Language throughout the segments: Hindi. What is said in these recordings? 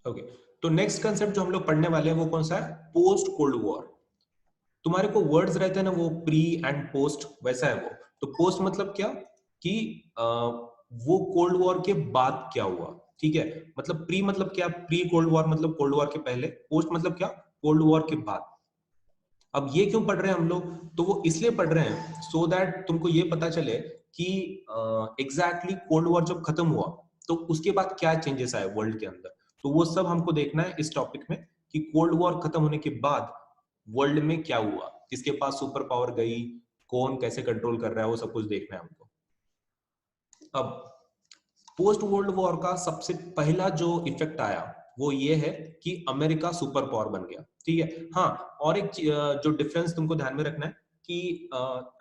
ओके, तो नेक्स्ट कंसेप्ट जो हम लोग पढ़ने वाले हैं वो कौन सा है? Post cold war. तुम्हारे को वर्ड्स रहते हैं ना, वो प्री एंड पोस्ट, वैसा है वो। तो पोस्ट मतलब क्या कि वो कोल्ड वॉर के बाद क्या हुआ, ठीक है। मतलब प्री मतलब क्या? प्री कोल्ड वॉर मतलब कोल्ड वॉर के पहले। पोस्ट मतलब क्या? कोल्ड वॉर के बाद। अब ये क्यों पढ़ रहे हैं हम लोग? तो वो इसलिए पढ़ रहे हैं सो दैट तुमको ये पता चले कि एग्जैक्टली कोल्ड वॉर जब खत्म हुआ तो उसके बाद क्या चेंजेस आए वर्ल्ड के अंदर। तो वो सब हमको देखना है इस टॉपिक में कि कोल्ड वॉर खत्म होने के बाद वर्ल्ड में क्या हुआ, किसके पास सुपर पावर गई, कौन कैसे कंट्रोल कर रहा है, वो सब कुछ देखना है हमको। अब पोस्ट वर्ल्ड वॉर का सबसे पहला जो इफेक्ट आया वो ये है कि अमेरिका सुपर पावर बन गया, ठीक है। हाँ, और एक जो डिफरेंस तुमको ध्यान में रखना है कि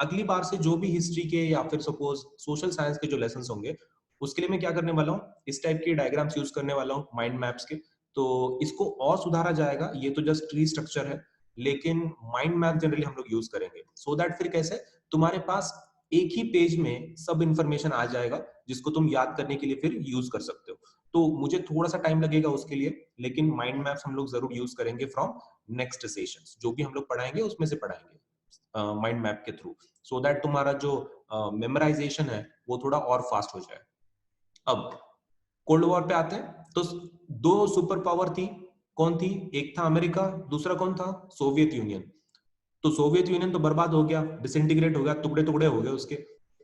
अगली बार से जो भी हिस्ट्री के या फिर सपोज सोशल साइंस के जो लेसन होंगे उसके लिए मैं क्या करने वाला हूँ, इस टाइप के डायग्राम्स यूज करने वाला हूँ माइंड मैप्स के। तो इसको और सुधारा जाएगा, ये तो जस्ट ट्री स्ट्रक्चर है, लेकिन माइंड मैप जनरली हम लोग यूज करेंगे सो दैट फिर कैसे तुम्हारे पास एक ही पेज में सब इंफॉर्मेशन आ जाएगा जिसको तुम याद करने के लिए फिर यूज कर सकते हो। तो मुझे थोड़ा सा टाइम लगेगा उसके लिए, लेकिन माइंड मैप्स हम लोग जरूर यूज करेंगे फ्रॉम नेक्स्ट सेशंस। जो भी हम लोग पढ़ाएंगे उसमें से पढ़ाएंगे माइंड मैप के थ्रू, सो दैट तुम्हारा जो मेमोराइजेशन है वो थोड़ा और फास्ट हो जाए। अब कोल्ड वॉर पे आते हैं तो दो सुपर पावर थी। कौन थी? एक था अमेरिका, दूसरा कौन था? Soviet union. तो सोवियत यूनियन तो बर्बाद हो गया, डिसइंटीग्रेट हो गया, टुकड़े टुकड़े हो गए उसके।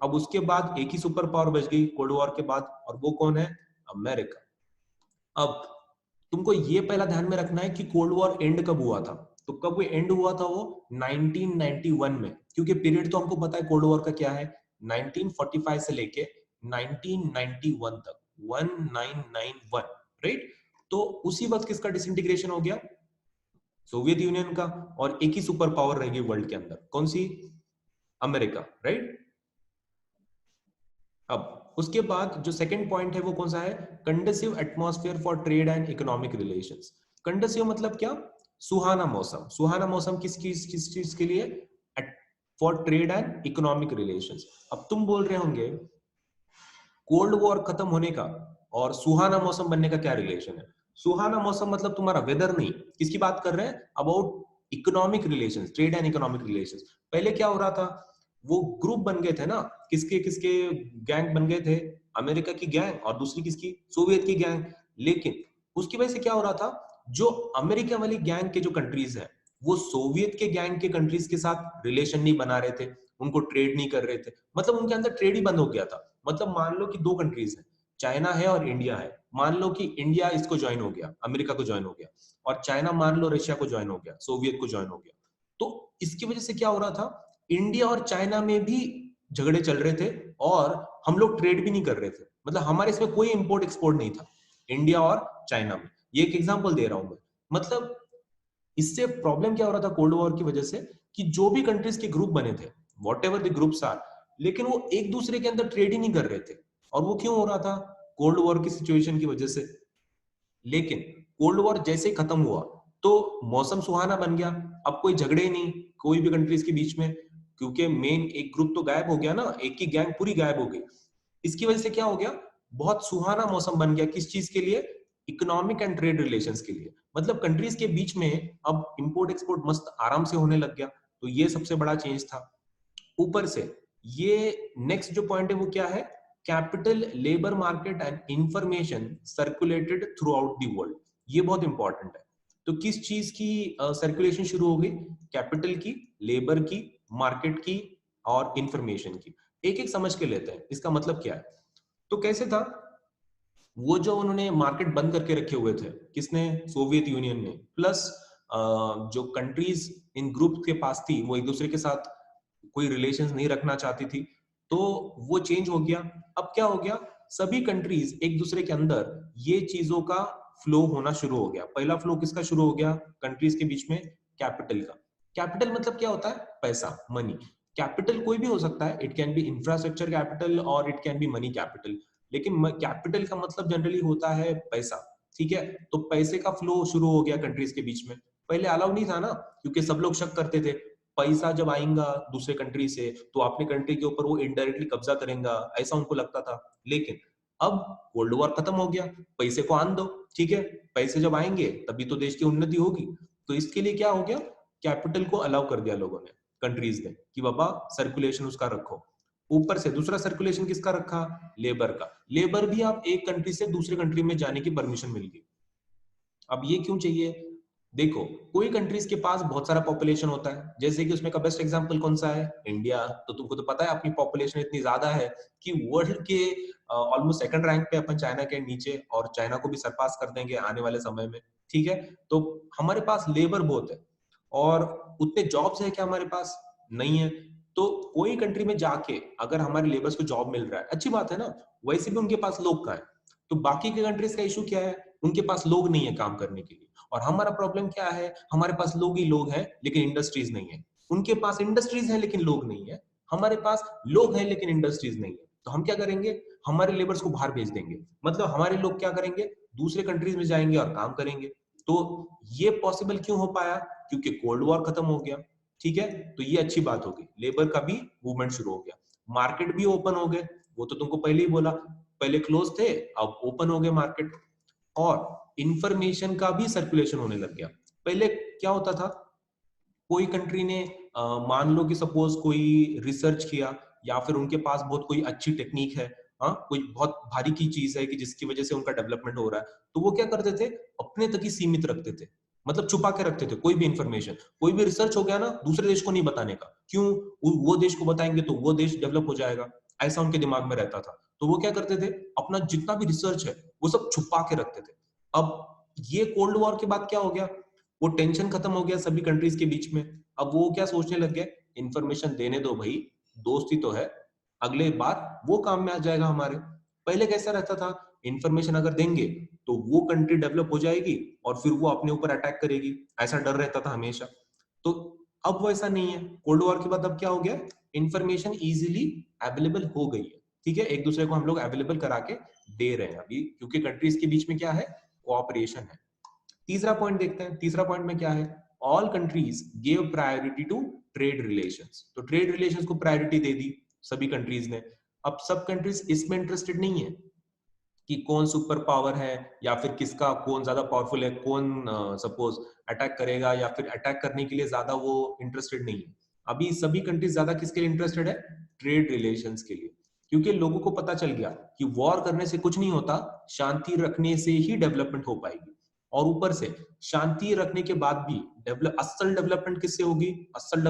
अब उसके बाद एक ही सुपर पावर बच गई कोल्ड वॉर के बाद, और वो कौन है? अमेरिका। अब तुमको ये पहला ध्यान में रखना है कि कोल्ड वॉर एंड कब हुआ था। तो कब वो एंड हुआ था? वो 1991 में, क्योंकि पीरियड तो हमको पता है कोल्ड वॉर का क्या है, 1945 से लेके 1991 तक, 1991, राइट। तो उसी वक्त किसका डिसइंटीग्रेशन हो गया? सोवियत यूनियन का। और एक ही सुपर पावर रहेगी वर्ल्ड के अंदर, कौन सी? America, right. अब उसके बाद जो सेकंड पॉइंट है वो कौन सा है? Conducive atmosphere for trade and economic relations. Conducive मतलब क्या? सुहाना मौसम। सुहाना मौसम किस चीज के लिए? For trade and economic relations. अब तुम बोल रहे होंगे कोल्ड वॉर खत्म होने का और सुहाना मौसम बनने का क्या रिलेशन है? सुहाना मौसम मतलब तुम्हारा वेदर नहीं, किसकी बात कर रहे हैं? About economic relations, trade and economic relations. पहले क्या हो रहा था? वो ग्रुप बन गए थे ना, किसके किसके गैंग बन गए थे? अमेरिका की गैंग और दूसरी किसकी? सोवियत की गैंग। लेकिन उसकी वजह से क्या हो रहा था, जो अमेरिका वाली गैंग के जो कंट्रीज हैं वो सोवियत के गैंग के कंट्रीज के साथ रिलेशन नहीं बना रहे थे, उनको ट्रेड नहीं कर रहे थे, मतलब उनके अंदर ट्रेड ही बंद हो गया था। मतलब मान लो कि दो कंट्रीज हैं, चाइना है और इंडिया है। मान लो कि इंडिया इसको ज्वाइन हो गया, अमेरिका को ज्वाइन हो गया, और चाइना मान लो रशिया को ज्वाइन हो गया, सोवियत को ज्वाइन हो गया। तो इसकी वजह से क्या हो रहा था, इंडिया और चाइना में भी झगड़े चल रहे थे, और हम लोग ट्रेड भी नहीं कर रहे थे, मतलब हमारे इसमें कोई इंपोर्ट एक्सपोर्ट नहीं था इंडिया और चाइना में। ये एक एग्जांपल दे रहा हूं मैं। मतलब इससे प्रॉब्लम क्या हो रहा था कोल्ड वॉर की वजह से, कि जो भी कंट्रीज के ग्रुप बने थे, whatever the groups are, लेकिन वो एक दूसरे के अंदर ट्रेड ही नहीं कर रहे थे। और वो क्यों हो रहा था? कोल्ड वॉर की सिचुएशन की वजह से। लेकिन कोल्ड वॉर जैसे ही खत्म हुआ तो मौसम सुहाना बन गया, अब कोई झगड़े ही नहीं कोई भी कंट्रीज के बीच में, क्योंकि मेन एक ग्रुप तो गायब हो गया ना, एक की गैंग पूरी गायब हो गई। इसकी वजह से क्या हो गया, बहुत सुहाना मौसम बन गया, किस चीज के लिए? इकोनॉमिक एंड ट्रेड रिलेशंस के लिए। मतलब कंट्रीज के बीच में अब इंपोर्ट एक्सपोर्ट मस्त आराम से होने लग गया। तो ये सबसे बड़ा चेंज था। ऊपर से ये नेक्स्ट जो पॉइंट है वो क्या है? Capital, labour market and information circulated through out the world. ये बहुत इंपॉर्टेंट है। तो किस चीज की सर्कुलेशन शुरू हो गई? कैपिटल की, लेबर की, मार्केट की और इंफॉर्मेशन की। एक एक समझ के लेते हैं इसका मतलब क्या है। तो कैसे था? वो जो उन्होंने मार्केट बंद करके रखे हुए थे, किसने? सोवियत यूनियन ने। प्लस जो कंट्रीज इन ग्रुप के पास थी वो एक दूसरे के साथ कोई रिलेशंस नहीं रखना चाहती थी, तो वो चेंज हो गया। अब क्या हो गया, सभी कंट्रीज एक दूसरे के अंदर ये चीजों का फ्लो होना शुरू हो गया। पहला फ्लो किसका शुरू हो गया कंट्रीज के बीच में? कैपिटल का। कैपिटल मतलब क्या होता है? पैसा, मनी। कैपिटल कोई भी हो सकता है, it can be infrastructure capital और it can be money capital, लेकिन कैपिटल का मतलब जनरली होता है पैसा, ठीक है। तो पैसे का फ्लो शुरू हो गया कंट्रीज के बीच में। पहले अलाउ नहीं था ना, क्योंकि सब लोग शक करते थे पैसा जब आएगा दूसरे कंट्री से तो अपने कंट्री के ऊपर वो इनडायरेक्टली कब्जा करेगा, ऐसा उनको लगता था। लेकिन अब कोल्ड वॉर खत्म हो गया, पैसे को आन दो, ठीक है, पैसे जब आएंगे तभी तो देश की उन्नति होगी। तो इसके लिए क्या हो गया, कैपिटल को अलाउ कर दिया लोगों ने, कंट्रीज ने, कि बाबा सर्कुलेशन उसका रखो। ऊपर से दूसरा सर्कुलेशन किसका रखा, लेबर का। लेबर भी आप एक कंट्री से दूसरे कंट्री में जाने की परमिशन मिल गई। अब ये क्यों चाहिए, देखो कोई कंट्रीज के पास बहुत सारा पॉपुलेशन होता है, जैसे कि उसमें का बेस्ट एग्जांपल कौन सा है, इंडिया। तो तुमको तो पता है अपनी पॉपुलेशन इतनी ज्यादा है कि वर्ल्ड के ऑलमोस्ट सेकंड रैंक पे अपन चाइना के नीचे, और चाइना को भी सरपास कर देंगे आने वाले समय में, ठीक है। तो हमारे पास लेबर बहुत है, और उतने जॉब्स है क्या हमारे पास, नहीं है। तो कोई कंट्री में जाके अगर हमारे लेबर्स को जॉब मिल रहा है, अच्छी बात है ना, वैसे भी उनके पास लोग कहाँ है। तो बाकी के कंट्रीज का इशू क्या है, उनके पास लोग नहीं है काम करने के लिए। और हमारा प्रॉब्लम क्या है, हमारे पास लोग ही लोग हैं लेकिन इंडस्ट्रीज नहीं है। उनके पास इंडस्ट्रीज है लेकिन लोग नहीं है, हमारे पास लोग हैं लेकिन इंडस्ट्रीज नहीं है। तो हम क्या करेंगे, हमारे लेबर्स को बाहर भेज देंगे, मतलब हमारे लोग क्या करेंगे, दूसरे कंट्रीज में जाएंगे और काम करेंगे। तो ये पॉसिबल क्यों हो पाया, क्योंकि कोल्ड वॉर खत्म हो गया, ठीक है। तो ये अच्छी बात होगी, लेबर का भी मूवमेंट शुरू हो गया, मार्केट भी ओपन हो गए। वो तो तुमको पहले ही बोला, पहले क्लोज थे, अब ओपन हो गए मार्केट। और इंफॉर्मेशन का भी सर्कुलेशन होने लग गया। पहले क्या होता था, कोई कंट्री ने मान लो कि सपोज कोई रिसर्च किया, या फिर उनके पास बहुत कोई अच्छी टेक्निक है, हाँ कोई बहुत भारी की चीज है कि जिसकी वजह से उनका डेवलपमेंट हो रहा है, तो वो क्या करते थे, अपने तक ही सीमित रखते थे, मतलब छुपा के रखते थे। कोई भी इंफॉर्मेशन, कोई भी रिसर्च हो गया ना, दूसरे देश को नहीं बताने का, क्यों, वो देश को बताएंगे तो वो देश डेवलप हो जाएगा, ऐसा उनके दिमाग में रहता था। तो वो क्या करते थे, अपना जितना भी रिसर्च है वो सब छुपा के रखते थे। अब ये कोल्ड वॉर के बाद क्या हो गया, वो टेंशन खत्म हो गया सभी कंट्रीज के बीच में। अब वो क्या सोचने लग गए, इंफॉर्मेशन देने दो भाई, दोस्ती तो है, अगले बार वो काम में आ जाएगा हमारे। पहले कैसा रहता था, इंफॉर्मेशन अगर देंगे तो वो कंट्री डेवलप हो जाएगी और फिर वो अपने ऊपर अटैक करेगी, ऐसा डर रहता था हमेशा। तो अब वैसा नहीं है, कोल्ड वॉर के बाद अब क्या हो गया, इंफॉर्मेशन इजीली अवेलेबल हो गई है, ठीक है, एक दूसरे को हम लोग अवेलेबल करा के दे रहे हैं अभी, क्योंकि कंट्रीज के बीच में क्या है, कोऑपरेशन है। तीसरा पॉइंट देखते हैं, तीसरा पॉइंट में क्या है, all countries give priority to trade relations. तो ट्रेड रिलेशंस को प्रायोरिटी दे दी सभी कंट्रीज ने। अब सब कंट्रीज इसमें इंटरेस्टेड नहीं है कि कौन सुपर पावर है, या फिर किसका कौन ज्यादा पावरफुल है, कौन सपोज अटैक करेगा, या फिर अटैक करने के लिए ज्यादा वो इंटरेस्टेड नहीं है। अभी सभी कंट्रीज ज्यादा किसके लिए इंटरेस्टेड है, ट्रेड रिलेशंस के लिए। क्योंकि लोगों को पता चल गया कि वॉर करने से कुछ नहीं होता, शांति रखने से ही डेवलपमेंट हो पाएगी। और ऊपर से शांति रखने के बाद भी असल डेवलपमेंट किससे होगी, असल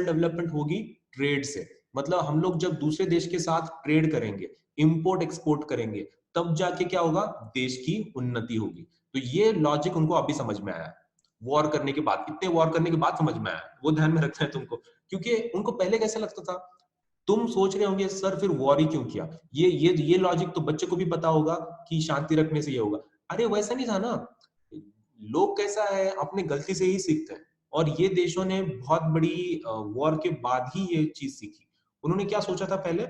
डेवलपमेंट होगी ट्रेड से। मतलब हम लोग जब दूसरे देश के साथ ट्रेड करेंगे, इंपोर्ट एक्सपोर्ट करेंगे, तब जाके क्या होगा, देश की उन्नति होगी। तो ये लॉजिक उनको अभी समझ में आया, वॉर करने के बाद, इतने वॉर करने के बाद समझ में आया, वो ध्यान में रखना है तुमको। क्योंकि उनको पहले कैसा लगता था, तुम सोच रहे होंगे सर फिर वॉर ही क्यों किया, ये लॉजिक तो बच्चे को भी पता होगा कि शांति रखने से ये होगा। अरे वैसा नहीं था ना, लोग कैसा है, अपने गलती से ही सीखते हैं। और ये देशों ने बहुत बड़ी वॉर के बाद ही ये चीज सीखी। उन्होंने क्या सोचा था पहले,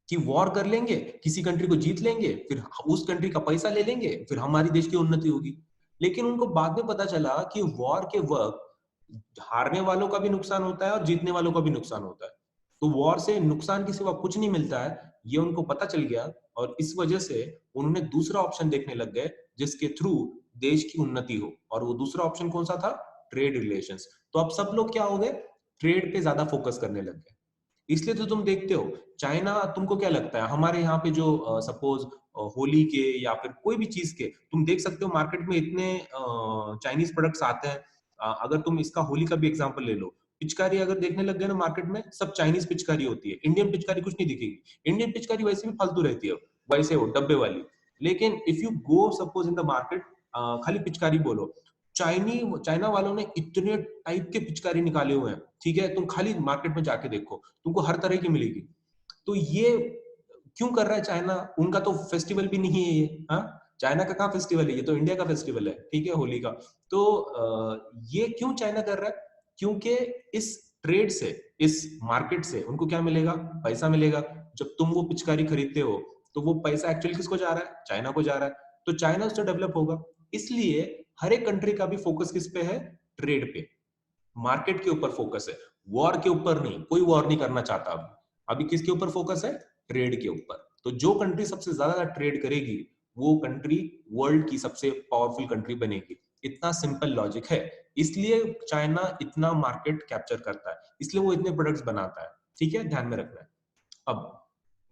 कि वॉर कर लेंगे, किसी कंट्री को जीत लेंगे, फिर उस कंट्री का पैसा ले लेंगे, फिर हमारी देश की उन्नति होगी। लेकिन उनको बाद में पता चला कि वॉर के वक्त हारने वालों का भी नुकसान होता है और जीतने वालों का भी नुकसान होता है। तो वॉर से नुकसान के सिवा कुछ नहीं मिलता है, ये उनको पता चल गया। और इस वजह से उन्होंने दूसरा ऑप्शन देखने लग गए जिसके थ्रू देश की उन्नति हो, और वो दूसरा ऑप्शन कौन सा था, ट्रेड रिलेशंस। तो अब सब लोग क्या हो गए, ट्रेड पे ज्यादा फोकस करने लग गए। इसलिए तो तुम देखते हो चाइना, तुमको क्या लगता है हमारे यहाँ पे जो सपोज होली के या फिर कोई भी चीज के तुम देख सकते हो मार्केट में इतने चाइनीज प्रोडक्ट्स आते हैं। अगर तुम इसका होली का भी एग्जांपल ले लो, पिचकारी अगर देखने लग गए ना मार्केट में, सब चाइनीज पिचकारी होती है, इंडियन पिचकारी कुछ नहीं दिखेगी। इंडियन पिचकारी वैसे भी फालतू रहती है, वैसे वो डब्बे वाली। लेकिन if you go suppose in the market, खाली पिचकारी बोलो, चाइना वालों ने इतने टाइप के पिचकारी निकाले हुए हैं, ठीक है, तुम खाली मार्केट में जाके देखो, तुमको हर तरह की मिलेगी। तो ये क्यों कर रहा है चाइना, उनका तो फेस्टिवल भी नहीं है ये, हाँ, चाइना का कहाँ फेस्टिवल है, ये तो इंडिया का फेस्टिवल है, ठीक है, होली का। तो ये क्यों चाइना कर रहा है, क्योंकि इस ट्रेड से, इस मार्केट से उनको क्या मिलेगा, पैसा मिलेगा। जब तुम वो पिचकारी खरीदते हो तो वो पैसा एक्चुअली किसको जा रहा है, चाइना को जा रहा है। तो चाइना उससे डेवलप होगा। इसलिए हर एक कंट्री का भी फोकस किस पे है, ट्रेड पे, मार्केट के ऊपर फोकस है, वॉर के ऊपर नहीं। कोई वॉर नहीं करना चाहता अभी। अभी किसके ऊपर फोकस है, ट्रेड के ऊपर। तो जो कंट्री सबसे ज्यादा ट्रेड करेगी वो कंट्री वर्ल्ड की सबसे पावरफुल कंट्री बनेगी। इतना सिंपल लॉजिक है, इसलिए चाइना इतना मार्केट कैप्चर करता है, इसलिए वो इतने प्रोडक्ट्स बनाता है। ठीक है, ध्यान में रखना है। अब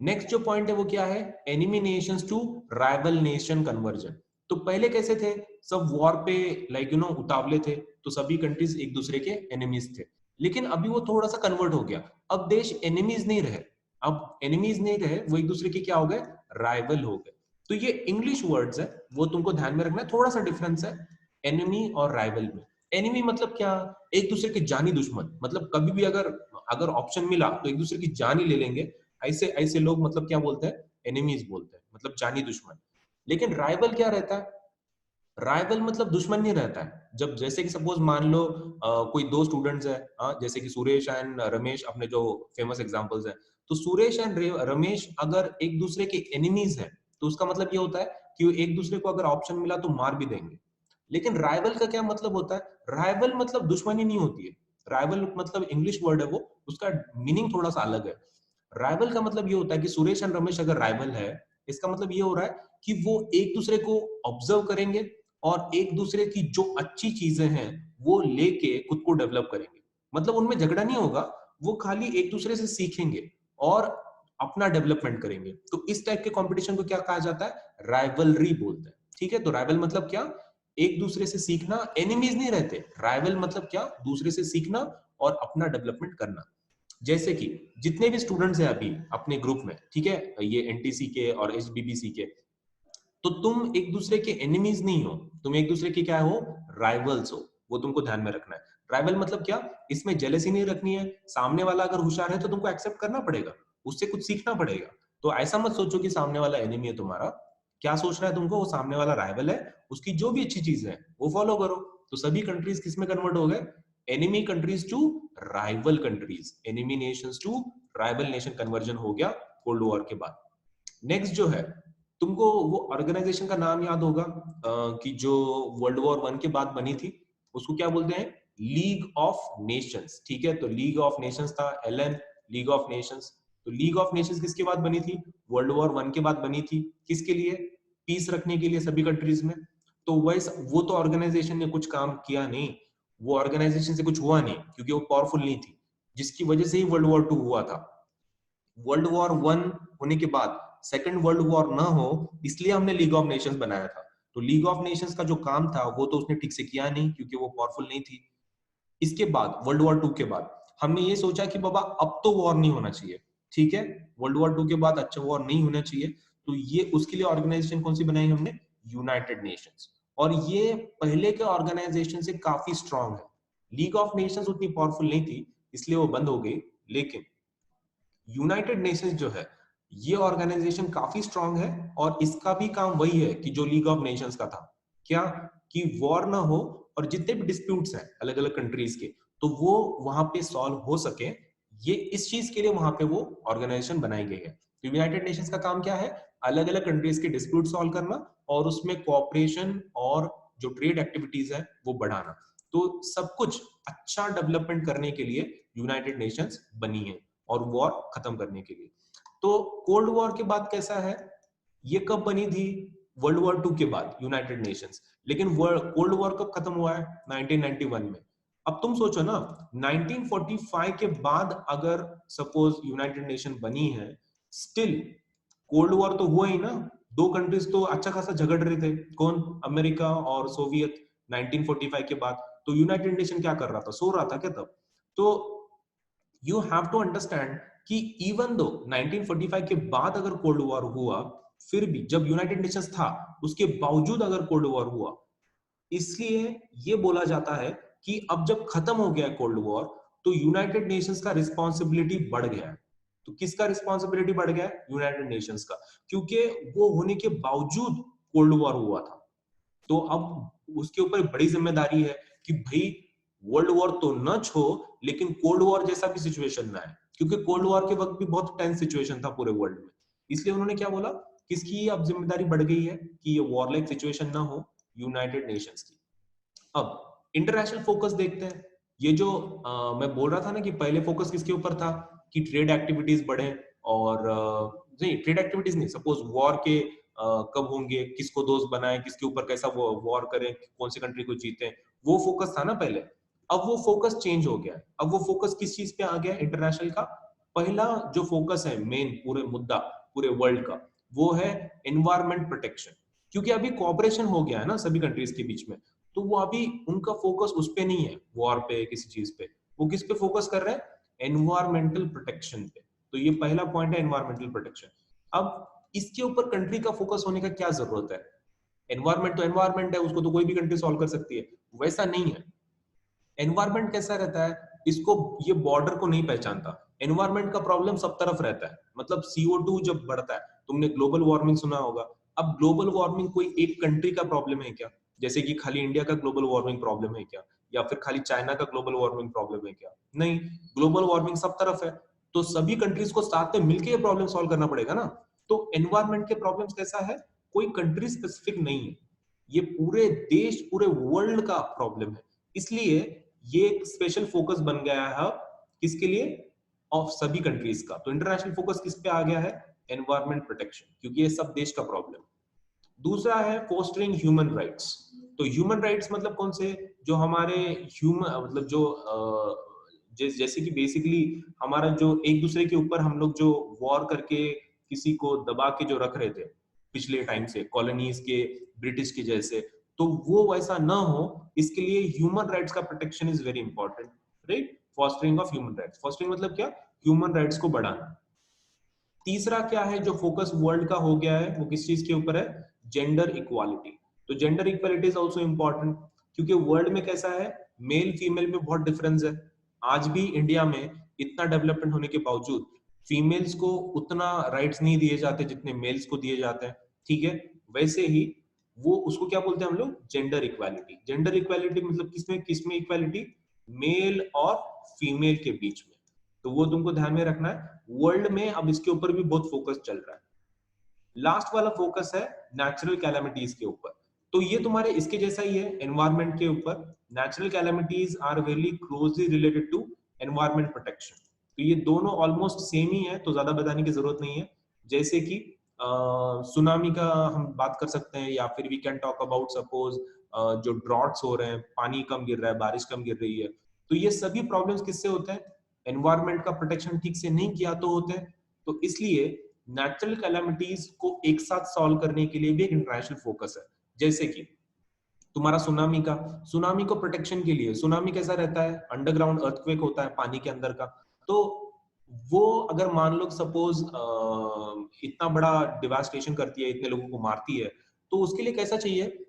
नेक्स्ट जो पॉइंट है वो क्या है, enemy nations to rival nation conversion. तो पहले कैसे थे, सब वॉर पे लाइक उतावले थे, तो सभी कंट्रीज एक दूसरे के एनिमीज थे। लेकिन अभी वो थोड़ा सा कन्वर्ट हो गया, अब देश एनिमीज नहीं रहे, अब एनिमीज नहीं रहे, वो एक दूसरे के क्या हो गए, राइवल हो गए। तो ये इंग्लिश वर्ड्स है, वो तुमको ध्यान में रखना है, थोड़ा सा डिफरेंस है एनिमी और राइवल में। एनिमी मतलब क्या, एक दूसरे के जानी दुश्मन, मतलब कभी भी अगर अगर ऑप्शन मिला तो एक दूसरे की जान ही ले लेंगे, ऐसे ऐसे लोग मतलब क्या बोलते हैं, एनिमीज बोलते हैं, मतलब जानी दुश्मन। लेकिन राइवल क्या रहता है, राइवल मतलब दुश्मन नहीं रहता है। जब जैसे कि सपोज मान लो कोई दो स्टूडेंट्स है, जैसे कि सुरेश एंड रमेश, अपने जो फेमस एग्जांपल्स हैं, तो सुरेश एंड रमेश अगर एक दूसरे के एनिमीज हैं, तो उसका मतलब ये होता है कि वो एक दूसरे को अगर ऑप्शन मिला तो मार भी देंगे। लेकिन राइवल का क्या मतलब होता है, राइवल मतलब दुश्मनी नहीं होती है, राइवल मतलब इंग्लिश वर्ड है वो, उसका मीनिंग थोड़ा सा अलग है। राइवल का मतलब ये होता है कि सुरेश एंड रमेश अगर राइवल है, इसका मतलब ये हो रहा है कि वो एक दूसरे को ऑब्जर्व करेंगे और एक दूसरे की जो अच्छी चीजें हैं वो लेके खुद को डेवलप करेंगे। मतलब उनमें झगड़ा नहीं होगा, वो खाली एक दूसरे से सीखेंगे और अपना डेवलपमेंट करेंगे। तो इस टाइप के कंपटीशन को क्या कहा जाता है, राइवलरी बोलते हैं। ठीक है, तो राइवल मतलब क्या, एक दूसरे से सीखना, एनिमीज नहीं रहते। राइवल मतलब क्या, दूसरे से सीखना और अपना डेवलपमेंट करना। जैसे कि जितने भी स्टूडेंट्स हैं अभी अपने ग्रुप में, ठीक है, ये एनटीसी के और एचबीबीसी के, तो तुम एक दूसरे के एनिमीज नहीं हो, तुम एक दूसरे के क्या हो, राइवल्स हो। वो तुमको ध्यान में रखना है। राइवल मतलब क्या, इसमें जेलसी नहीं रखनी है, सामने वाला अगर होशियार है तो तुमको एक्सेप्ट करना पड़ेगा, उससे कुछ सीखना पड़ेगा। तो ऐसा मत सोचो कि सामने वाला एनिमी है तुम्हारा, क्या सोचना है तुमको, वो सामने वाला राइवल है, उसकी जो भी अच्छी चीज है वो फॉलो करो। तो सभी कंट्रीज किस में कन्वर्ट हो गए, enemy countries to rival countries, enemy nations to rival nation conversion हो गया कोल्ड वॉर के बाद। नेक्स्ट जो है, तुमको वो ऑर्गेनाइजेशन का नाम याद होगा कि जो वर्ल्ड वॉर वन के बाद बनी थी, उसको क्या बोलते हैं, लीग ऑफ नेशंस। ठीक है, तो लीग ऑफ नेशंस था, एलएन, लीग ऑफ नेशंस। तो लीग ऑफ नेशंस किसके बाद बनी थी, वर्ल्ड वॉर वन के बाद बनी थी। किसके लिए, पीस रखने के लिए सभी कंट्रीज में। तो वैसे वो तो ऑर्गेनाइजेशन ने कुछ काम किया नहीं, वो ऑर्गेनाइजेशन से कुछ हुआ नहीं क्योंकि वो पावरफुल नहीं थी, जिसकी वजह से ही वर्ल्ड वॉर टू हुआ था। वर्ल्ड वॉर वन होने के बाद सेकंड वर्ल्ड वॉर ना हो, इसलिए हमने लीग ऑफ नेशंस बनाया था। तो लीग ऑफ नेशंस का जो काम था वो तो उसने ठीक से किया नहीं क्योंकि वो पावरफुल नहीं थी। इसके बाद वर्ल्ड वॉर टू के बाद हमने ये सोचा कि बाबा अब तो वॉर नहीं होना चाहिए। ठीक है, वर्ल्ड वॉर टू के बाद अच्छा वॉर नहीं होना चाहिए, तो ये उसके लिए ऑर्गेनाइजेशन कौन सी बनाई हमने, यूनाइटेड नेशंस। और ये पहले के ऑर्गेनाइजेशन से काफी स्ट्रांग है। लीग ऑफ नेशंस उतनी पावरफुल नहीं थी इसलिए वो बंद हो गई, लेकिन यूनाइटेड नेशंस जो है ये ऑर्गेनाइजेशन काफी स्ट्रांग है और इसका भी काम वही है कि जो लीग ऑफ नेशंस का था, क्या, कि वॉर ना हो और जितने भी डिस्प्यूट्स हैं अलग अलग कंट्रीज के, तो वो वहां पे सॉल्व हो सके। ये इस चीज के लिए वहां पे वो ऑर्गेनाइजेशन बनाई गई है। तो यूनाइटेड नेशंस का काम क्या है, अलग अलग कंट्रीज के डिस्प्यूट सॉल्व करना और उसमें कोऑपरेशन और जो ट्रेड एक्टिविटीज है वो बढ़ाना। तो सब कुछ अच्छा डेवलपमेंट करने के लिए यूनाइटेड नेशंस बनी है और वॉर खत्म करने के लिए। तो कोल्ड वॉर के बाद कैसा है, ये कब बनी थी, वर्ल्ड वॉर टू के बाद यूनाइटेड नेशंस। लेकिन कोल्ड वॉर कब खत्म हुआ है, 1991 में। अब तुम सोचो ना, 1945 के बाद अगर सपोज यूनाइटेड नेशन बनी है, स्टिल कोल्ड वॉर तो हुआ ही ना, दो कंट्रीज तो अच्छा खासा झगड़ रहे थे, कौन, अमेरिका और सोवियत, 1945 के बाद। तो यूनाइटेड नेशन क्या कर रहा था, सो रहा था क्या तब। तो यू हैव टू अंडरस्टैंड कि इवन दो 1945 के बाद अगर कोल्ड वॉर हुआ, फिर भी जब यूनाइटेड नेशंस था उसके बावजूद अगर कोल्ड वॉर हुआ, इसलिए ये बोला जाता है कि अब जब खत्म हो गया कोल्ड वॉर तो यूनाइटेड नेशंस का रिस्पॉन्सिबिलिटी बढ़ गया है। तो किसका रिस्पॉन्सिबिलिटी बढ़ गया है, यूनाइटेड नेशंस का, क्योंकि वो होने के बावजूद कोल्ड वॉर हुआ था। तो अब उसके ऊपर बड़ी जिम्मेदारी है कि भाई वर्ल्ड वॉर तो न छो, लेकिन कोल्ड वॉर जैसा भी सिचुएशन ना है, क्योंकि कोल्ड वॉर के वक्त भी बहुत टेंस सिचुएशन था पूरे वर्ल्ड में। इसलिए उन्होंने क्या बोला, किसकी अब जिम्मेदारी बढ़ गई है कि ये वॉर लाइक सिचुएशन ना हो, यूनाइटेड नेशंस की। अब इंटरनेशनल फोकस देखते हैं। ये जो मैं बोल रहा था ना कि पहले फोकस किसके ऊपर था कि ट्रेड एक्टिविटीज बढ़े, और नहीं ट्रेड एक्टिविटीज नहीं, सपोज वॉर के कब होंगे, किसको दोस्त बनाए, किसके ऊपर कैसा वॉर करें, कौन सी कंट्री को जीते, वो फोकस था ना पहले। अब वो फोकस चेंज हो गया है। अब वो फोकस किस चीज पे आ गया है इंटरनेशनल का? पहला जो फोकस है मेन पूरे मुद्दा पूरे वर्ल्ड का, वो है एनवायरमेंट प्रोटेक्शन। क्योंकि अभी कोऑपरेशन हो गया है ना सभी कंट्रीज के बीच में, तो वो अभी उनका फोकस उस पे नहीं है, वॉर पे, किसी चीज पे। वो किस पे फोकस कर रहे हैं? एनवायरमेंटल प्रोटेक्शन पे। तो ये पहला पॉइंट है, एनवायरमेंटल प्रोटेक्शन। अब इसके ऊपर कंट्री का फोकस होने का क्या जरूरत है? एनवायरमेंट तो एनवायरमेंट है, उसको तो कोई भी कंट्री सॉल्व कर सकती है, वैसा नहीं है। एनवायरमेंट कैसा रहता है, इसको ये बॉर्डर को नहीं पहचानता। एनवायरमेंट का प्रॉब्लम सब तरफ रहता है। मतलब CO2 जब बढ़ता है, तुमने ग्लोबल वार्मिंग सुना होगा। अब ग्लोबल वार्मिंग कोई एक कंट्री का प्रॉब्लम है क्या? जैसे कि खाली इंडिया का ग्लोबल वार्मिंग प्रॉब्लम है क्या, या फिर खाली चाइना का ग्लोबल वार्मिंग प्रॉब्लम है क्या? नहीं, ग्लोबल वार्मिंग सब तरफ है। तो सभी कंट्रीज को साथ में मिलकर ये प्रॉब्लम सॉल्व करना पड़ेगा ना। तो एनवायरमेंट के प्रॉब्लम्स कैसा है, कोई कंट्री स्पेसिफिक नहीं है, ये पूरे देश पूरे वर्ल्ड का प्रॉब्लम है। इसलिए ये एक स्पेशल फोकस बन गया है अब किसके लिए? ऑफ सभी कंट्रीज का। तो इंटरनेशनल फोकस किस पे आ गया है? एनवायरमेंट प्रोटेक्शन, क्योंकि ये सब देश का प्रॉब्लम। दूसरा है फोस्टरिंग ह्यूमन राइट्स। तो ह्यूमन राइट्स मतलब कौन से? जो हमारे ह्यूमन मतलब जो जैसे कि बेसिकली हमारा जो एक दूसरे के ऊपर हम लोग जो वॉर करके किसी को दबा के जो रख रहे थे पिछले टाइम से, कॉलोनीज के, ब्रिटिश के जैसे, तो वो वैसा ना हो, इसके लिए ह्यूमन राइट्स का protection is very important, right? Fostering of human rights. Fostering मतलब क्या? ह्यूमन राइट्स को बढ़ाना। तीसरा क्या है जो फोकस वर्ल्ड का हो गया है, वो किस चीज के ऊपर है? Gender equality. तो gender equality is also important, क्योंकि वर्ल्ड में कैसा है, मेल फीमेल में बहुत डिफरेंस है। आज भी इंडिया में इतना डेवलपमेंट होने के बावजूद फीमेल्स को उतना राइट्स नहीं दिए जाते जितने मेल्स को दिए जाते हैं, ठीक है? वैसे ही वो उसको क्या बोलते हैं हम लोग? Gender equality. जेंडर इक्वालिटी मतलब किसमें किसमें इक्वालिटी? मेल और फीमेल के बीच में। तो वो तुमको ध्यान में रखना है। वर्ल्ड में अब इसके ऊपर भी बहुत फोकस चल रहा है। लास्ट वाला फोकस है नेचुरल कैलामिटीज के ऊपर। तो ये तुम्हारे इसके जैसा ही है एनवायरमेंट के ऊपर। Natural calamities are very closely related to environment protection. तो ये दोनों ऑलमोस्ट सेम ही है, तो ज्यादा बताने की जरूरत नहीं है। जैसे कि सुनामी का हम बात कर सकते हैं, या फिर we can talk about suppose जो ड्रॉट्स हो रहे हैं, पानी कम गिर रहा है, बारिश कम गिर रही है, तो ये सभी प्रॉब्लम्स किससे होते हैं? एनवायरमेंट का प्रोटेक्शन ठीक से नहीं किया तो होते हैं। तो इसलिए नेचुरल कैलामिटीज को एक साथ सॉल्व करने के लिए भी एक इंटरनेशनल फोकस है। जैसे कि तुम्हारा सुनामी को प्रोटेक्शन के लिए, सुनामी कैसा रहता है? अंडरग्राउंड अर्थक्वेक होता है पानी के अंदर का। तो वो अगर मान लो सपोज इतना बड़ा डिवास्टेशन करती है, इतने लोगों को मारती है, तो उसके लिए कैसा चाहिए?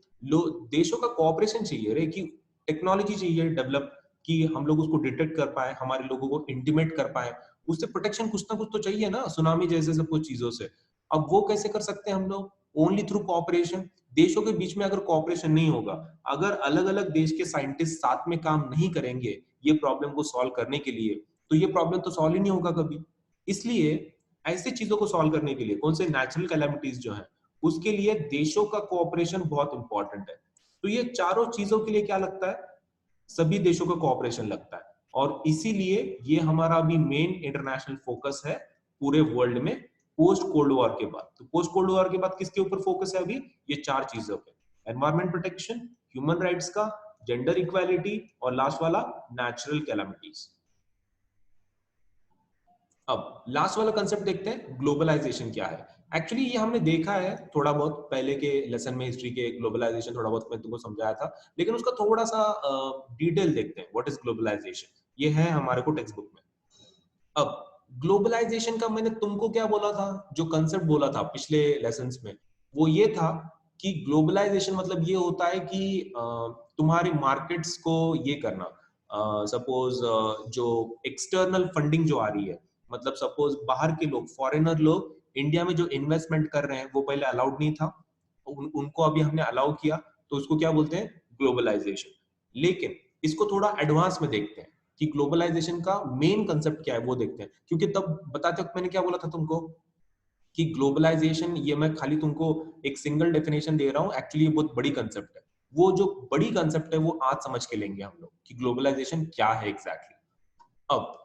देशों का कोऑपरेशन चाहिए रे, कि टेक्नोलॉजी चाहिए डेवलप, कि हम लोग उसको डिटेक्ट कर पाए, हमारे लोगों को इंटीमेट कर पाए। उससे प्रोटेक्शन कुछ ना कुछ तो चाहिए ना, सुनामी जैसे सब कुछ चीजों से। अब वो कैसे कर सकते हैं हम लोग? Only through cooperation. देशों के बीच में अगर कोऑपरेशन नहीं होगा, अगर अलग अलग देश के साइंटिस्ट साथ में काम नहीं करेंगे ये प्रॉब्लम को सॉल्व करने के लिए, तो ये प्रॉब्लम तो सॉल्व ही नहीं होगा कभी। इसलिए ऐसे चीजों को सॉल्व करने के लिए, कौन से नेचुरल कैलामिटीज जो है, उसके लिए देशों का कोऑपरेशन बहुत इंपॉर्टेंट है। तो ये चारों चीजों के लिए क्या लगता है? सभी देशों का कोऑपरेशन लगता है। और इसीलिए ये हमारा अभी मेन इंटरनेशनल फोकस है पूरे वर्ल्ड में, पोस्ट कोल्ड वॉर के बाद। तो पोस्ट कोल्ड वॉर के बाद किसके ऊपर फोकस है अभी? ये चार चीजों पे, एनवायरमेंट प्रोटेक्शन, ह्यूमन राइट्स का, जेंडर इक्वालिटी, और लास्ट वाला नेचुरल कैलामिटीज। अब लास्ट वाला कंसेप्ट देखते हैं, ग्लोबलाइजेशन क्या है। एक्चुअली ये हमने देखा है थोड़ा बहुत पहले के लेसन में, हिस्ट्री के, ग्लोबलाइजेशन थोड़ा बहुत मैं तुमको समझाया था, लेकिन उसका थोड़ा सा डिटेल देखते हैं। What is globalization? ये है हमारे को टेक्स्ट बुक में। अब ग्लोबलाइजेशन का मैंने तुमको क्या बोला था, जो कंसेप्ट बोला था पिछले लेसन्स में, वो ये था कि ग्लोबलाइजेशन मतलब ये होता है कि तुम्हारी मार्केट्स को ये करना, सपोज जो एक्सटर्नल फंडिंग जो आ रही है, मतलब सपोज बाहर के लोग, फॉरेनर लोग इंडिया में जो इन्वेस्टमेंट कर रहे हैं, वो पहले अलाउड नहीं था, उनको अभी हमने अलाउ किया, तो उसको क्या बोलते हैं? ग्लोबलाइजेशन। लेकिन इसको थोड़ा एडवांस में देखते हैं कि ग्लोबलाइजेशन का मेन कंसेप्ट क्या है, वो देखते हैं। क्योंकि तब बताते वक्त मैंने क्या बोला था तुमको कि ग्लोबलाइजेशन, ये मैं खाली तुमको एक सिंगल डेफिनेशन दे रहा हूँ, एक्चुअली ये बहुत बड़ी कंसेप्ट है। वो जो बड़ी कंसेप्ट है वो आज समझ के लेंगे हम लोग कि ग्लोबलाइजेशन क्या है एग्जैक्टली। अब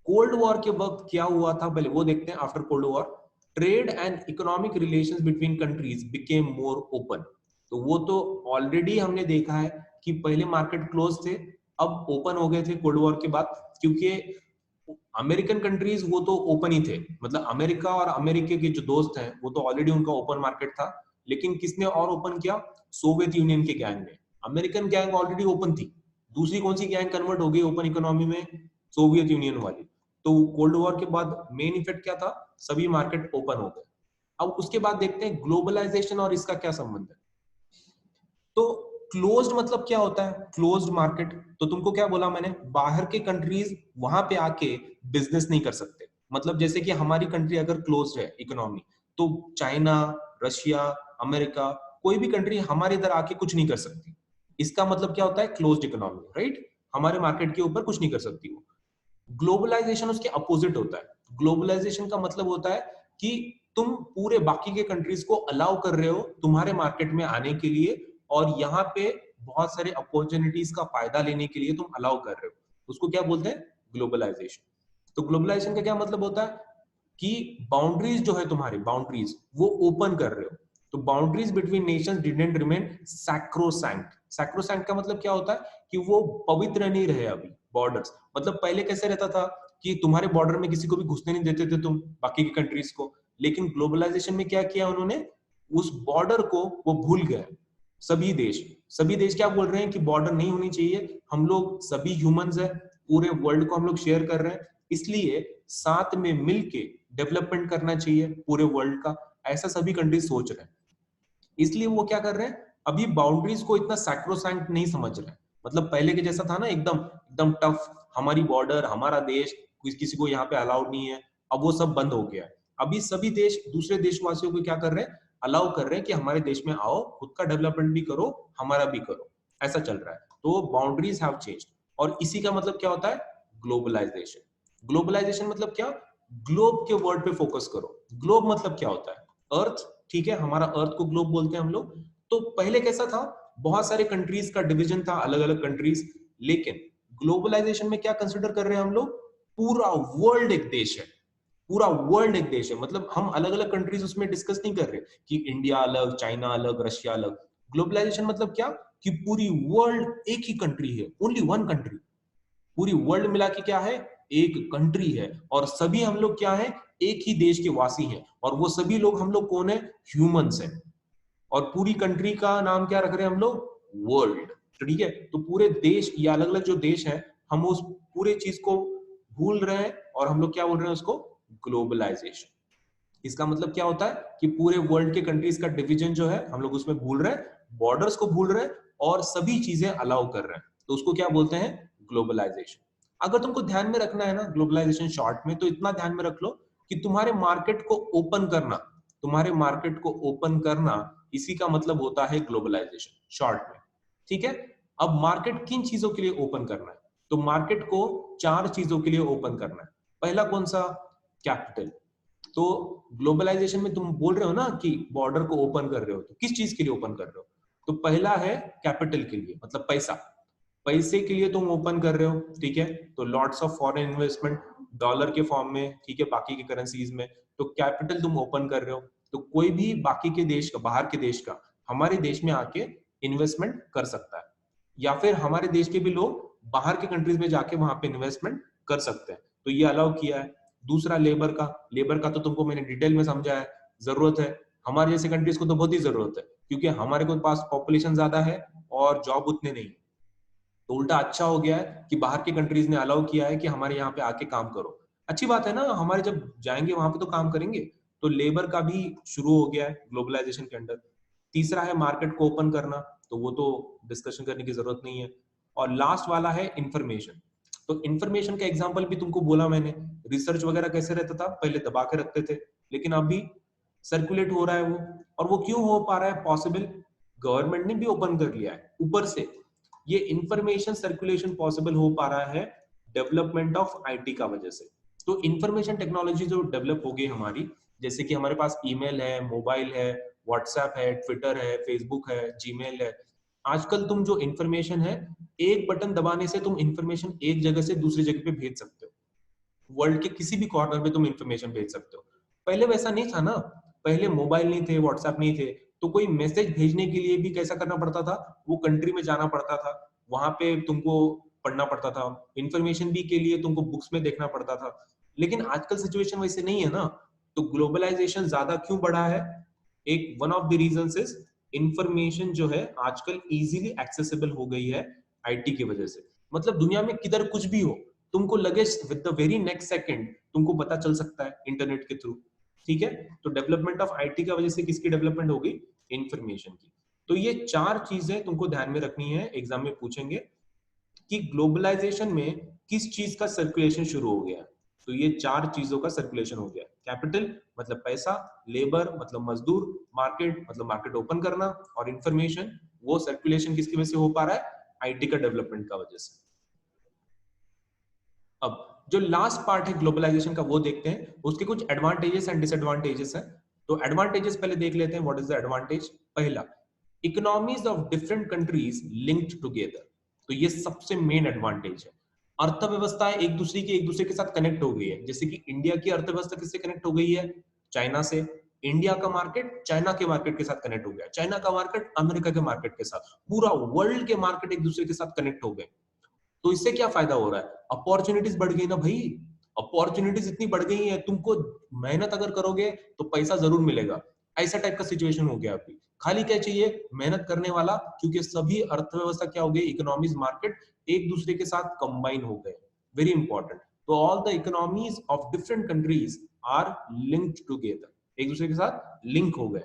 कोल्ड वॉर के वक्त क्या हुआ था, पहले वो देखते हैं। After cold war trade and economic relations between countries became more open. तो वो तो ऑलरेडी हमने देखा है कि पहले मार्केट क्लोज थे, अब ओपन हो गए थे कोल्ड वॉर के बाद, क्योंकि अमेरिकन कंट्रीज वो तो ओपन ही थे, मतलब अमेरिका और अमेरिका के जो दोस्त हैं वो तो ऑलरेडी उनका ओपन मार्केट था। लेकिन किसने और ओपन किया? सोवियत यूनियन के गैंग ने। अमेरिकन गैंग ऑलरेडी ओपन थी, दूसरी कौन सी गैंग कन्वर्ट हो गई ओपन इकोनॉमी में? सोवियत यूनियन वाली। तो कोल्ड वॉर के बाद मेन इफेक्ट क्या था? सभी मार्केट ओपन हो गए। अब उसके बाद देखते हैं ग्लोबलाइजेशन और इसका क्या संबंध है। तो क्लोज्ड मतलब क्या होता है? क्लोज्ड मार्केट, तो तुमको क्या बोला मैंने, बाहर के कंट्रीज वहां पे आके बिजनेस नहीं कर सकते। मतलब जैसे कि हमारी कंट्री अगर क्लोज्ड है इकोनॉमी, तो चाइना, रशिया, अमेरिका, कोई भी कंट्री हमारे इधर आके कुछ नहीं कर सकती। इसका मतलब क्या होता है? Closed economy, right? हमारे मार्केट के ऊपर कुछ नहीं कर सकती वो। ग्लोबलाइजेशन उसके अपोजिट होता है। ग्लोबलाइजेशन का मतलब होता है कि तुम पूरे बाकी के कंट्रीज को अलाउ कर रहे हो तुम्हारे मार्केट में आने के लिए, और यहाँ पे बहुत सारे अपॉर्चुनिटीज का फायदा लेने के लिए तुम अलाउ कर रहे हो। उसको क्या बोलते हैं? ग्लोबलाइजेशन। तो ग्लोबलाइजेशन का क्या मतलब होता है कि बाउंड्रीज जो है तुम्हारी, बाउंड्रीज वो ओपन कर रहे हो। तो boundaries between Nations didn't remain sacrosanct. Sacrosanct का मतलब क्या होता है कि वो पवित्र नहीं रहे अभी बॉर्डर्स। मतलब पहले कैसे रहता था कि तुम्हारे बॉर्डर में किसी को भी घुसने नहीं देते थे तुम, बाकी की कंट्रीज को। लेकिन ग्लोबलाइजेशन में क्या किया उन्होंने? उस बॉर्डर को वो भूल गए। सभी देश क्या बोल रहे हैं कि बॉर्डर नहीं होनी चाहिए, हम लोग सभी ह्यूमंस है, पूरे वर्ल्ड को हम लोग शेयर कर रहे हैं, इसलिए साथ में मिलके डेवलपमेंट करना चाहिए पूरे वर्ल्ड का। ऐसा सभी कंट्रीज सोच रहे हैं, इसलिए वो क्या कर रहे हैं, अभी बाउंड्रीज को इतना सैक्रोसैंक्ट नहीं समझ रहे हैं। मतलब पहले के जैसा था ना, एकदम एकदम टफ, हमारी बॉर्डर, हमारा देश, किसी को यहाँ पे अलाउड नहीं है। अब वो सब बंद हो गया है। अभी सभी देश दूसरे देशवासियों को क्या कर रहे हैं? अलाउ कर रहे हैं कि हमारे देश में आओ, खुद का डेवलपमेंट भी करो, हमारा भी करो। ऐसा चल रहा है। तो बाउंड्रीज हैव चेंज्ड, और इसी का मतलब क्या होता है? ग्लोबलाइजेशन। ग्लोबलाइजेशन मतलब क्या? ग्लोब के वर्ड पे फोकस करो। ग्लोब मतलब क्या होता है? अर्थ, ठीक है, हमारा अर्थ को ग्लोब बोलते हैं हम लोग। तो पहले कैसा था? बहुत सारे कंट्रीज का डिवीजन था, अलग अलग कंट्रीज। लेकिन ग्लोबलाइजेशन में क्या कंसिडर कर रहे हैं हम लोग? पूरा वर्ल्ड एक देश है। पूरा वर्ल्ड एक देश है, मतलब हम अलग अलग कंट्रीज उसमें डिस्कस नहीं कर रहे कि इंडिया अलग, चाइना अलग, रशिया अलग। ग्लोबलाइजेशन मतलब क्या? कि पूरी वर्ल्ड एक ही कंट्री है, ओनली वन कंट्री। पूरी वर्ल्ड मिला के क्या है? एक कंट्री है, और सभी हम लोग क्या है? एक ही देश के वासी हैं, और वो सभी लोग हम लोग कौन है? ह्यूमंस हैं। और पूरी कंट्री का नाम क्या रख रहे हैं हम लोग? वर्ल्ड। ठीक है, तो पूरे देश या अलग अलग जो देश हैं, हम उस पूरे चीज को भूल रहे हैं, और हम लोग क्या बोल रहे हैं उसको? ग्लोबलाइजेशन। इसका मतलब क्या होता है कि पूरे वर्ल्ड के कंट्रीज का डिवीजन जो है हम लोग उसमें भूल रहे हैं, बॉर्डर्स को भूल रहे हैं, और सभी चीजें अलाउ कर रहे हैं। तो उसको क्या बोलते हैं? ग्लोबलाइजेशन। अगर तुमको ध्यान में रखना है ना ग्लोबलाइजेशन शॉर्ट में, तो इतना ध्यान में रख लो कि तुम्हारे मार्केट को ओपन करना, तुम्हारे मार्केट को ओपन करना, इसी का मतलब होता है ग्लोबलाइजेशन शॉर्ट में। ठीक है, अब मार्केट किन चीजों के लिए ओपन करना है? तो मार्केट को चार चीजों के लिए ओपन करना है। पहला कौन सा? कैपिटल। तो ग्लोबलाइजेशन में तुम बोल रहे हो ना कि बॉर्डर को ओपन कर रहे हो, तो किस चीज के लिए ओपन कर रहे हो? तो पहला है कैपिटल के लिए, मतलब पैसा, पैसे के लिए तुम ओपन कर रहे हो। ठीक है, तो lots of foreign investment dollar के फॉर्म में, ठीक है, बाकी की करेंसीज में। तो कैपिटल तुम ओपन कर रहे हो, तो कोई भी बाकी के देश का, बाहर के देश का, हमारे देश में आके इन्वेस्टमेंट कर सकता है, या फिर हमारे देश के भी लोग बाहर के कंट्रीज में जाके वहां पे इन्वेस्टमेंट कर सकते हैं। तो ये अलाउ किया है। दूसरा लेबर का। लेबर का तो तुमको मैंने डिटेल में समझाया है। जरूरत है, हमारे जैसे कंट्रीज को तो बहुत ही जरूरत है, क्योंकि हमारे को पास पॉपुलेशन ज्यादा है और जॉब उतने नहीं। तो उल्टा अच्छा हो गया है कि बाहर की कंट्रीज ने अलाउ किया है कि हमारे यहाँ पे आके काम करो। अच्छी बात है ना, हमारे जब जाएंगे वहां पे तो काम करेंगे। तो लेबर का भी शुरू हो गया है ग्लोबलाइजेशन के अंडर। तीसरा है मार्केट को ओपन करना, तो वो तो डिस्कशन करने की जरूरत नहीं है। और लास्ट वाला है इंफॉर्मेशन। तो इंफॉर्मेशन का एग्जांपल भी तुमको बोला मैंने। रिसर्च वगैरह कैसे रहता था? पहले दबा के रखते थे, लेकिन अभी सर्कुलेट हो रहा है वो। और वो क्यों हो पा रहा है पॉसिबल? गवर्नमेंट ने भी ओपन कर लिया है ऊपर से। ये इंफॉर्मेशन सर्कुलेशन पॉसिबल हो पा रहा है डेवलपमेंट ऑफ आईटी का वजह से। तो इंफॉर्मेशन टेक्नोलॉजी जो डेवलप हो गई हमारी, जैसे कि हमारे पास ईमेल है, मोबाइल है, व्हाट्सएप है, ट्विटर है, फेसबुक है, जीमेल है। आजकल तुम जो इंफॉर्मेशन है, एक बटन दबाने से तुम इंफॉर्मेशन एक जगह से दूसरी जगह पे भेज सकते हो। वर्ल्ड के किसी भी कॉर्नर में तुम इंफॉर्मेशन भेज सकते हो। पहले वैसा नहीं था ना, पहले मोबाइल नहीं थे, व्हाट्सएप नहीं थे, तो कोई मैसेज भेजने के लिए भी कैसा करना पड़ता था, वो कंट्री में जाना पड़ता था, वहां पे तुमको पढ़ना पड़ता था, इंफॉर्मेशन भी के लिए तुमको बुक्स में देखना पड़ता था। लेकिन आजकल सिचुएशन वैसे नहीं है ना, तो ग्लोबलाइजेशन ज्यादा क्यों बढ़ा है? एक one of the reasons is information जो है आजकल इजीली एक्सेसिबल हो गई है आईटी की वजह से। मतलब दुनिया में किधर कुछ भी हो, तुमको लगे with the very next second तुमको पता चल सकता है इंटरनेट के थ्रू। ठीक है, तो डेवलपमेंट ऑफ आईटी की वजह से किसकी डेवलपमेंट होगी? इंफॉर्मेशन की। तो ये चार चीजें तुमको ध्यान में रखनी है, एग्जाम में पूछेंगे कि ग्लोबलाइजेशन में किस चीज का सर्कुलेशन शुरू हो गया। तो ये चार चीजों का सर्कुलेशन हो गया। कैपिटल मतलब पैसा, लेबर मतलब मजदूर, मार्केट मतलब मार्केट ओपन करना, और इंफॉर्मेशन वो सर्कुलेशन किसकी वजह से हो पा रहा है? आईटी का डेवलपमेंट का वजह से। अब जो लास्ट पार्ट है ग्लोबलाइजेशन का वो देखते हैं, उसके कुछ एडवांटेजेस एंड डिसएडवांटेजेस हैं। तो एडवांटेजेस पहले देख लेते हैं, व्हाट इज द एडवांटेज। पहला, economies of different countries linked together. तो ये सबसे मेन एडवांटेज है। अर्थव्यवस्था एक दूसरे के साथ कनेक्ट हो गई है। जैसे कि इंडिया की अर्थव्यवस्था किससे कनेक्ट हो गई है? चाइना से। इंडिया का मार्केट चाइना के मार्केट के साथ कनेक्ट हो गया, चाइना का मार्केट अमेरिका के मार्केट के साथ, पूरा वर्ल्ड के मार्केट एक दूसरे के साथ कनेक्ट हो गए। तो इससे क्या फायदा हो रहा है? अपॉर्चुनिटीज बढ़ गई ना भाई, अपॉर्चुनिटीज इतनी बढ़ गई है, तुमको मेहनत अगर करोगे तो पैसा जरूर मिलेगा। ऐसा टाइप का सिचुएशन हो गया अभी। खाली क्या चाहिए? मेहनत करने वाला, क्योंकि सभी अर्थव्यवस्था क्या हो गई, इकोनॉमीज मार्केट एक दूसरे के साथ कंबाइन हो गए। Very important. तो all the economies of different countries are linked together, एक दूसरे के साथ लिंक हो गए।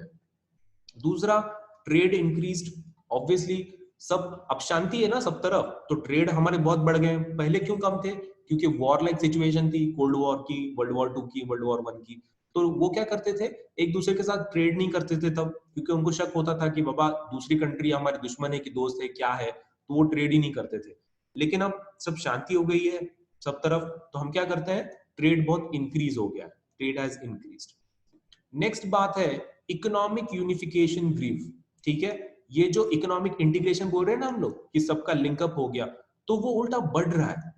दूसरा, ट्रेड इंक्रीज्ड। ऑब्वियसली सब अब शांति है ना सब तरफ, तो ट्रेड हमारे बहुत बढ़ गए। पहले क्यों कम थे? क्योंकि वॉर लाइक सिचुएशन थी, कोल्ड वॉर की, वर्ल्ड वॉर 2 की, वर्ल्ड वॉर 1 की। तो वो क्या करते थे? एक दूसरे के साथ ट्रेड नहीं करते थे तब, क्योंकि उनको शक होता था कि बाबा दूसरी कंट्री हमारे दुश्मन है कि दोस्त है, क्या है, तो वो ट्रेड ही नहीं करते थे। लेकिन अब सब शांति हो गई है सब तरफ, तो हम क्या करते हैं? ट्रेड बहुत इंक्रीज हो गया, ट्रेड हैज इंक्रीज्ड। नेक्स्ट बात है इकोनॉमिक यूनिफिकेशन ग्रीव। ठीक है, ये जो इकोनॉमिक इंटीग्रेशन बोल रहे हैं ना हम लोग कि सबका लिंकअप हो गया, तो वो उल्टा बढ़ रहा है।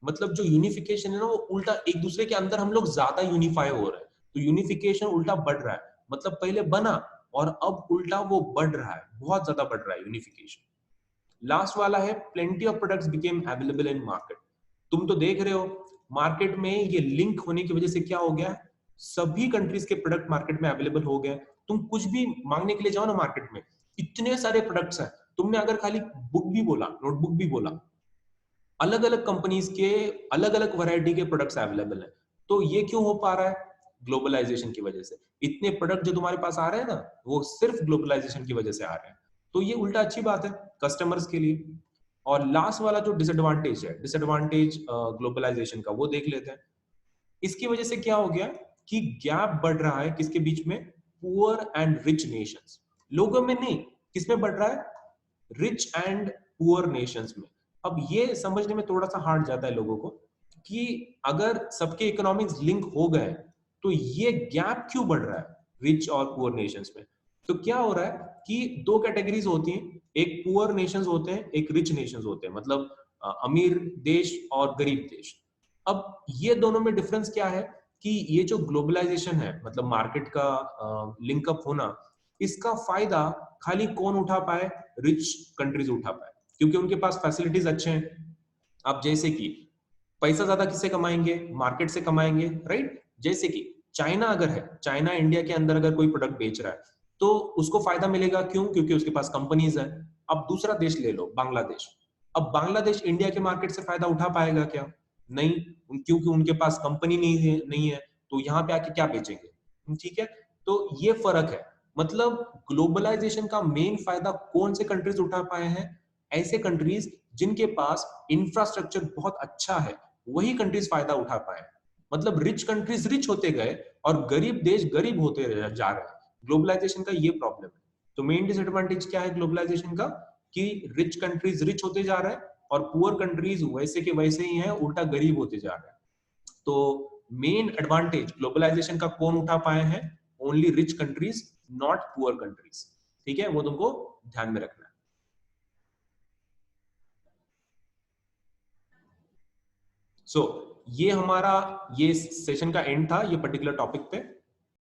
मतलब जो यूनिफिकेशन है ना, वो उल्टा एक दूसरे के अंदर हम लोग ज्यादा यूनिफाई हो रहे हैं, तो यूनिफिकेशन उल्टा बढ़ रहा है। मतलब पहले बना और अब उल्टा वो बढ़ रहा है, बहुत ज्यादा बढ़ रहा है यूनिफिकेशन। लास्ट वाला है plenty of products became available in market. तुम तो देख रहे हो मार्केट में ये लिंक होने की वजह से क्या हो गया, सभी कंट्रीज के प्रोडक्ट मार्केट में अवेलेबल हो गए। तुम कुछ भी मांगने के लिए जाओ ना मार्केट में, इतने सारे प्रोडक्ट्स हैं। तुमने अगर खाली बुक भी बोला, नोटबुक भी बोला, अलग अलग कंपनीज के अलग अलग वैरायटी के प्रोडक्ट्स अवेलेबल हैं। तो ये क्यों हो पा रहा है? ग्लोबलाइजेशन की वजह से। इतने प्रोडक्ट जो तुम्हारे पास आ रहे हैं ना, वो सिर्फ ग्लोबलाइजेशन की वजह से आ रहे हैं। तो ये उल्टा अच्छी बात है कस्टमर्स के लिए। और लास्ट वाला जो डिसएडवांटेज है, डिसएडवांटेज ग्लोबलाइजेशन का, वो देख लेते हैं। इसकी वजह से क्या हो गया कि गैप बढ़ रहा है किसके बीच में? Poor and rich Nations. लोगों में नहीं, किसमें बढ़ रहा है? रिच एंड पुअर नेशंस में। अब ये समझने में थोड़ा सा हार्ड जाता है लोगों को कि अगर सबके इकोनॉमिक्स लिंक हो गए तो ये गैप क्यों बढ़ रहा है रिच और पुअर नेशंस में। तो क्या हो रहा है कि दो कैटेगरीज होती हैं, एक पुअर नेशंस होते हैं, एक रिच नेशंस होते हैं, मतलब अमीर देश और गरीब देश। अब ये दोनों में डिफरेंस क्या है कि ये जो ग्लोबलाइजेशन है, मतलब मार्केट का लिंकअप होना, इसका फायदा खाली कौन उठा पाए? रिच कंट्रीज उठा पाए, क्योंकि उनके पास फैसिलिटीज अच्छे हैं। अब जैसे कि पैसा ज्यादा किससे कमाएंगे? मार्केट से कमाएंगे, राइट। जैसे कि चाइना अगर है, चाइना इंडिया के अंदर अगर कोई प्रोडक्ट बेच रहा है तो उसको फायदा मिलेगा, क्यों? क्योंकि उसके पास कंपनीज है। अब दूसरा देश ले लो, बांग्लादेश। अब बांग्लादेश इंडिया के मार्केट से फायदा उठा पाएगा क्या? नहीं, क्योंकि उनके पास कंपनी नहीं है, तो यहाँ पे आके क्या बेचेंगे? ठीक है, तो ये फर्क है। मतलब ग्लोबलाइजेशन का मेन फायदा कौन से कंट्रीज उठा पाए हैं? ऐसे कंट्रीज जिनके पास इंफ्रास्ट्रक्चर बहुत अच्छा है, वही कंट्रीज फायदा उठा पाए। मतलब रिच कंट्रीज रिच होते गए और गरीब देश गरीब होते जा रहे हैं। ग्लोबलाइजेशन का ये प्रॉब्लम है। तो मेन डिसएडवांटेज क्या है ग्लोबलाइजेशन का? कि रिच कंट्रीज रिच होते जा रहे हैं और पुअर कंट्रीज वैसे के वैसे ही हैं, उल्टा गरीब होते जा रहे हैं। तो मेन एडवांटेज ग्लोबलाइजेशन का कौन उठा पाए हैं? Only rich countries, not poor countries. ठीक है, वो तुमको ध्यान में रखना है। सो ये हमारा ये सेशन का एंड था ये पर्टिकुलर टॉपिक पे।